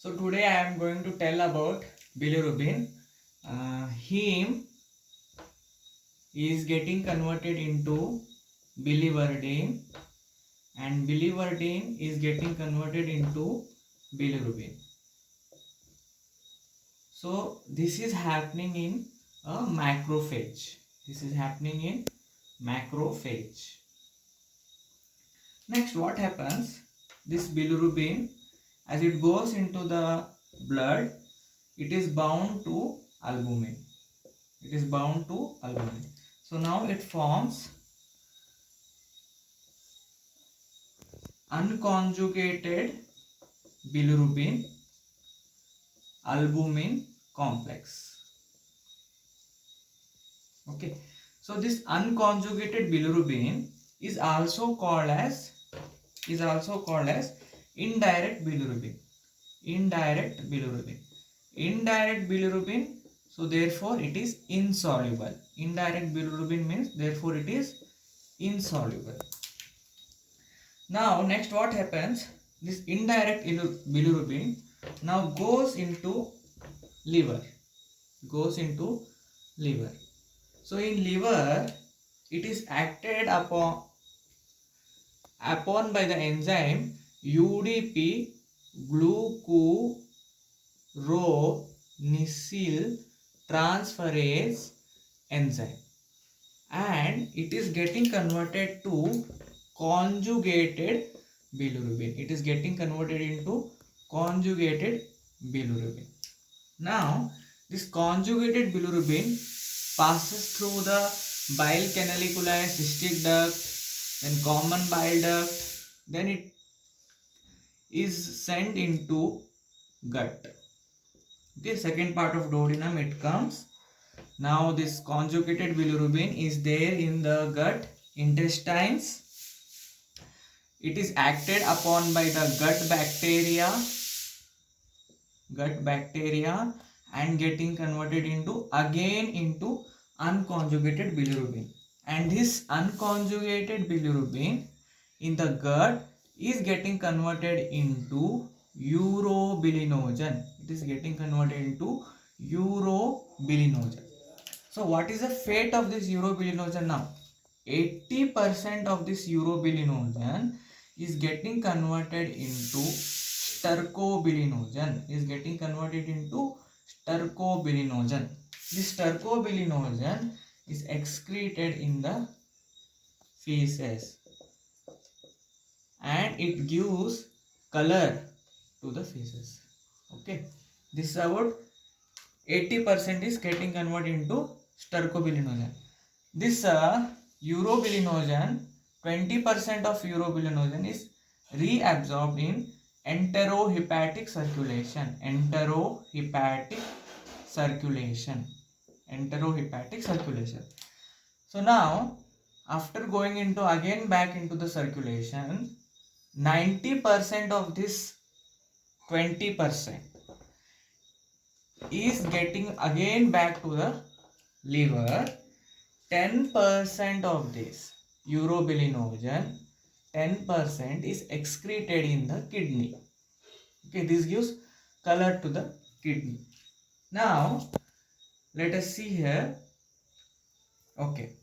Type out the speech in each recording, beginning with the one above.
So today I am going to tell about bilirubin. Heme is getting converted into biliverdin, and biliverdin is getting converted into bilirubin. So this is happening in a macrophage. This is happening in macrophage. Next, what happens? This bilirubin, as it goes into the blood, it is bound to albumin. It is bound to albumin. So now it forms unconjugated bilirubin albumin complex. Okay. So this unconjugated bilirubin is also called as indirect bilirubin. Indirect bilirubin. Indirect bilirubin. So therefore it is insoluble. Indirect bilirubin means therefore it is insoluble. Now next what happens? This indirect bilirubin now goes into liver. Goes into liver. So in liver it is acted upon by the enzyme UDP glucuronosyl transferase enzyme, and it is getting converted to conjugated bilirubin. It is getting converted into conjugated bilirubin. Now this conjugated bilirubin passes through the bile canaliculi, cystic duct, then common bile duct, then it is sent into gut. Okay, second part of duodenum it comes. Now this conjugated bilirubin is there in the gut intestines. It is acted upon by the gut bacteria and getting converted into unconjugated bilirubin. And this unconjugated bilirubin in the gut is getting converted into urobilinogen. It is getting converted into urobilinogen. So what is the fate of this urobilinogen now? 80% of this urobilinogen is getting converted into stercobilinogen. This stercobilinogen is excreted in the feces and it gives color to the feces. Okay, this is about 80% is getting converted into stercobilinogen. This urobilinogen, 20% of urobilinogen is reabsorbed in enterohepatic circulation. Enterohepatic circulation. So now, after going into again back into the circulation, 90% of this 20% is getting again back to the liver. 10% of this urobilinogen, 10% is excreted in the kidney. Okay, this gives color to the kidney. Now let us see here. Okay,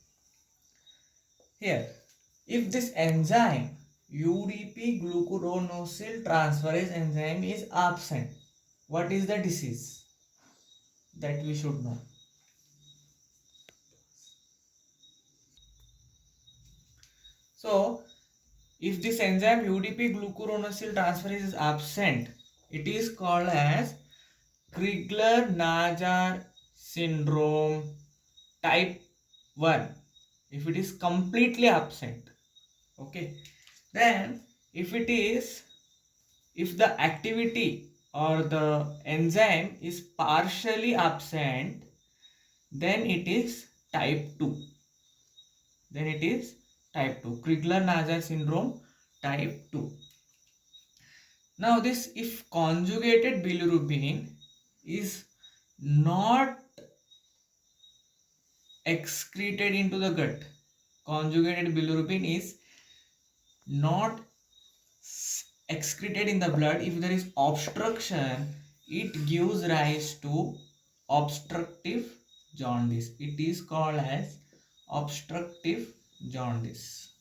here if this enzyme UDP glucuronosyl transferase enzyme is absent, what is the disease that we should know? So if this enzyme UDP glucuronosyl transferase is absent, it is called as Crigler-Najjar syndrome type 1. If it is completely absent, okay, then if the activity or the enzyme is partially absent, then it is type 2. Crigler-Najjar syndrome type 2. Now this, if conjugated bilirubin is not excreted into the gut, excreted in the blood, if there is obstruction, it gives rise to obstructive jaundice. It is called as obstructive jaundice.